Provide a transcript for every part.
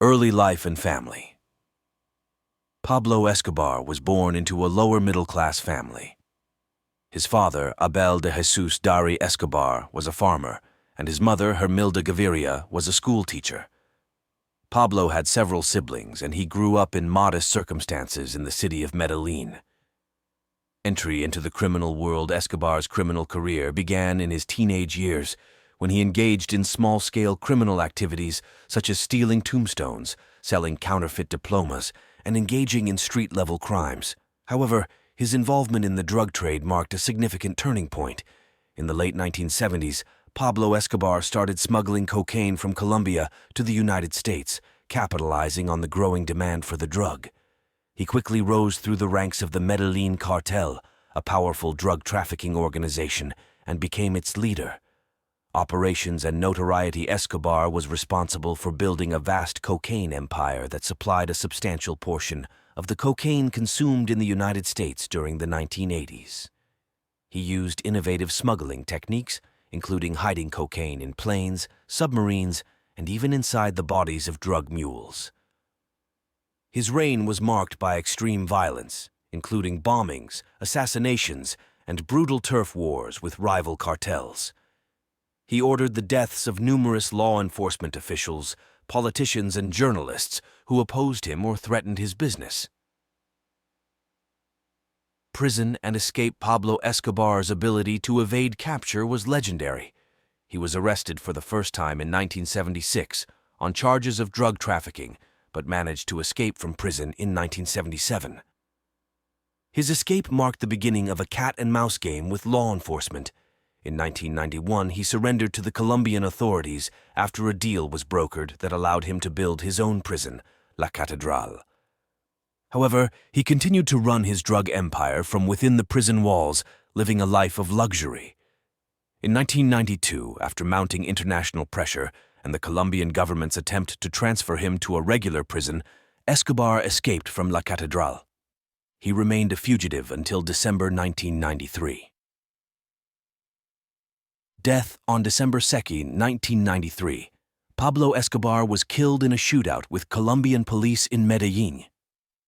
Early life and family. Pablo Escobar was born into a lower-middle-class family. His father, Abel de Jesus Dari Escobar, was a farmer, and his mother, Hermilda Gaviria, was a schoolteacher. Pablo had several siblings, and he grew up in modest circumstances in the city of Medellin. Entry into the criminal world. Escobar's criminal career began in his teenage years, when he engaged in small-scale criminal activities such as stealing tombstones, selling counterfeit diplomas, and engaging in street-level crimes. However, his involvement in the drug trade marked a significant turning point. In the late 1970s, Pablo Escobar started smuggling cocaine from Colombia to the United States, capitalizing on the growing demand for the drug. He quickly rose through the ranks of the Medellin cartel, a powerful drug trafficking organization, and became its leader. Operations and notoriety. Escobar was responsible for building a vast cocaine empire that supplied a substantial portion of the cocaine consumed in the United States during the 1980s. He used innovative smuggling techniques, including hiding cocaine in planes, submarines, and even inside the bodies of drug mules. His reign was marked by extreme violence, including bombings, assassinations, and brutal turf wars with rival cartels. He ordered the deaths of numerous law enforcement officials, politicians, and journalists who opposed him or threatened his business. Prison and escape. Pablo Escobar's ability to evade capture was legendary. He was arrested for the first time in 1976 on charges of drug trafficking, but managed to escape from prison in 1977. His escape marked the beginning of a cat-and-mouse game with law enforcement. In 1991, he surrendered to the Colombian authorities after a deal was brokered that allowed him to build his own prison, La Catedral. However, he continued to run his drug empire from within the prison walls, living a life of luxury. In 1992, after mounting international pressure and the Colombian government's attempt to transfer him to a regular prison, Escobar escaped from La Catedral. He remained a fugitive until December 1993. Death. On December 2, 1993, Pablo Escobar was killed in a shootout with Colombian police in Medellin.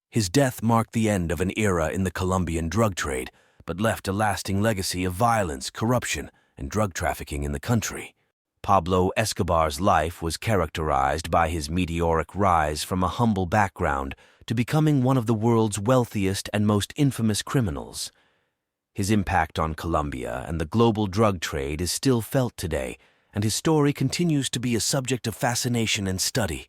His death marked the end of an era in the Colombian drug trade, but left a lasting legacy of violence, corruption, and drug trafficking in the country. Pablo Escobar's life was characterized by his meteoric rise from a humble background to becoming one of the world's wealthiest and most infamous criminals. His impact on Colombia and the global drug trade is still felt today, and his story continues to be a subject of fascination and study.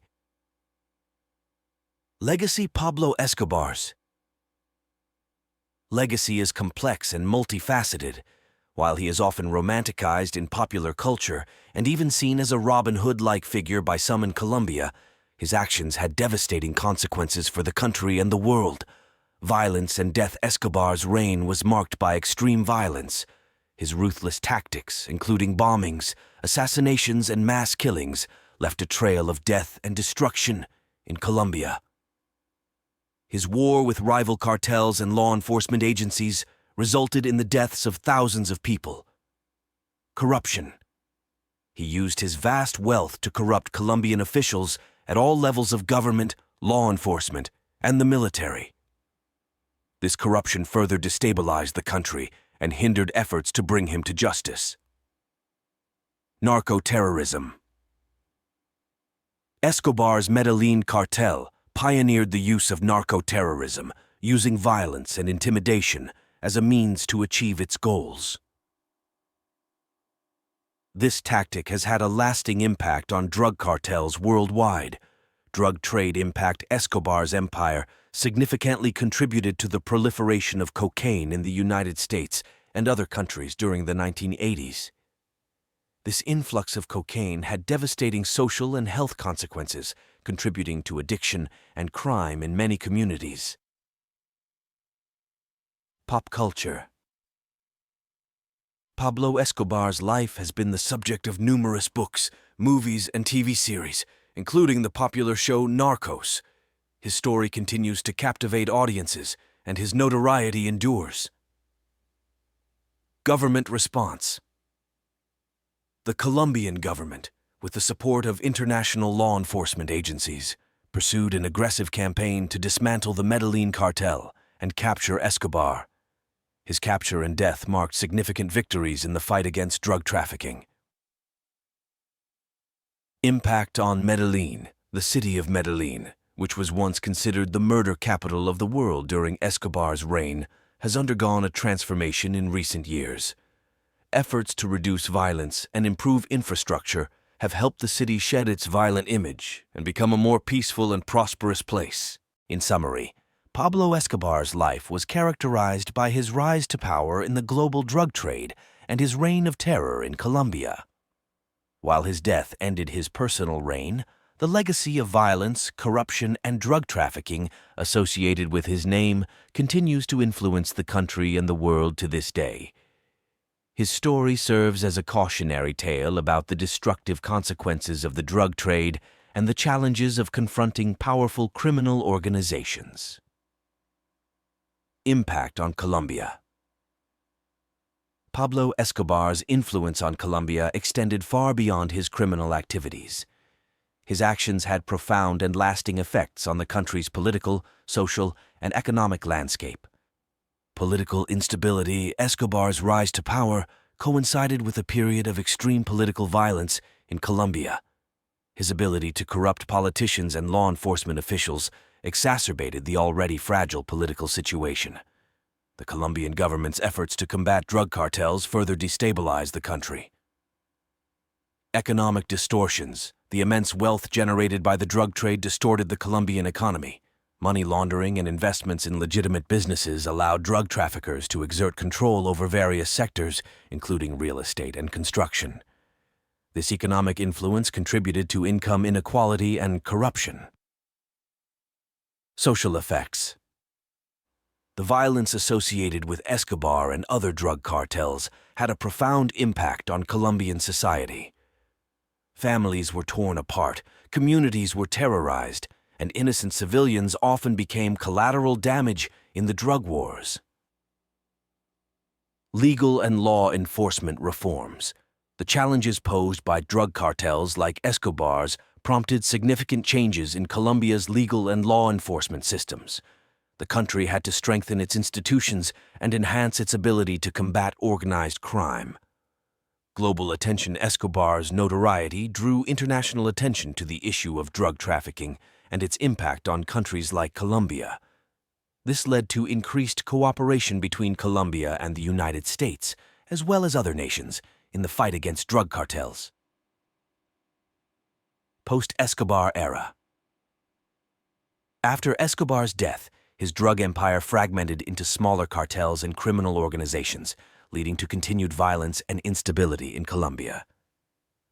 Legacy. Pablo Escobar's legacy is complex and multifaceted. While he is often romanticized in popular culture and even seen as a Robin Hood-like figure by some in Colombia, his actions had devastating consequences for the country and the world. Violence and death. Escobar's reign was marked by extreme violence. His ruthless tactics, including bombings, assassinations, and mass killings, left a trail of death and destruction in Colombia. His war with rival cartels and law enforcement agencies resulted in the deaths of thousands of people. Corruption. He used his vast wealth to corrupt Colombian officials at all levels of government, law enforcement, and the military. This corruption further destabilized the country and hindered efforts to bring him to justice. Narco-terrorism. Escobar's Medellin cartel pioneered the use of narco-terrorism, using violence and intimidation as a means to achieve its goals. This tactic has had a lasting impact on drug cartels worldwide. Drug trade impact. Escobar's empire significantly contributed to the proliferation of cocaine in the United States and other countries during the 1980s. This influx of cocaine had devastating social and health consequences, contributing to addiction and crime in many communities. Pop culture. Pablo Escobar's life has been the subject of numerous books, movies, and TV series, including the popular show Narcos. His story continues to captivate audiences, and his notoriety endures. Government response. The Colombian government, with the support of international law enforcement agencies, pursued an aggressive campaign to dismantle the Medellin cartel and capture Escobar. His capture and death marked significant victories in the fight against drug trafficking. Impact on Medellin. The city of Medellin, which was once considered the murder capital of the world during Escobar's reign, has undergone a transformation in recent years. Efforts to reduce violence and improve infrastructure have helped the city shed its violent image and become a more peaceful and prosperous place. In summary, Pablo Escobar's life was characterized by his rise to power in the global drug trade and his reign of terror in Colombia. While his death ended his personal reign, the legacy of violence, corruption, and drug trafficking associated with his name continues to influence the country and the world to this day. His story serves as a cautionary tale about the destructive consequences of the drug trade and the challenges of confronting powerful criminal organizations. Impact on Colombia. Pablo Escobar's influence on Colombia extended far beyond his criminal activities. His actions had profound and lasting effects on the country's political, social, and economic landscape. Political instability. Escobar's rise to power coincided with a period of extreme political violence in Colombia. His ability to corrupt politicians and law enforcement officials exacerbated the already fragile political situation. The Colombian government's efforts to combat drug cartels further destabilized the country. Economic distortions. The immense wealth generated by the drug trade distorted the Colombian economy. Money laundering and investments in legitimate businesses allowed drug traffickers to exert control over various sectors, including real estate and construction. This economic influence contributed to income inequality and corruption. Social effects. The violence associated with Escobar and other drug cartels had a profound impact on Colombian society. Families were torn apart, communities were terrorized, and innocent civilians often became collateral damage in the drug wars. Legal and law enforcement reforms. The challenges posed by drug cartels like Escobar's prompted significant changes in Colombia's legal and law enforcement systems. The country had to strengthen its institutions and enhance its ability to combat organized crime. Global attention. Escobar's notoriety drew international attention to the issue of drug trafficking and its impact on countries like Colombia. This led to increased cooperation between Colombia and the United States, as well as other nations, in the fight against drug cartels. Post-Escobar era. After Escobar's death, his drug empire fragmented into smaller cartels and criminal organizations, leading to continued violence and instability in Colombia.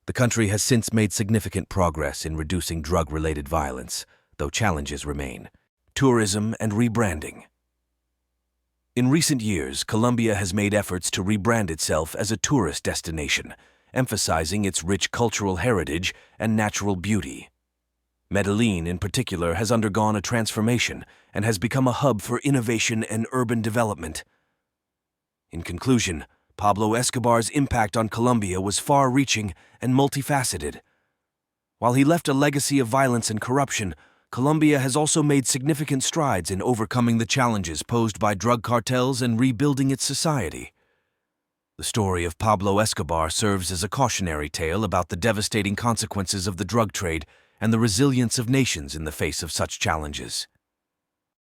The country has since made significant progress in reducing drug-related violence, though challenges remain. Tourism and rebranding. In recent years, Colombia has made efforts to rebrand itself as a tourist destination, emphasizing its rich cultural heritage and natural beauty. Medellin, in particular, has undergone a transformation and has become a hub for innovation and urban development. In conclusion, Pablo Escobar's impact on Colombia was far-reaching and multifaceted. While he left a legacy of violence and corruption, Colombia has also made significant strides in overcoming the challenges posed by drug cartels and rebuilding its society. The story of Pablo Escobar serves as a cautionary tale about the devastating consequences of the drug trade and the resilience of nations in the face of such challenges.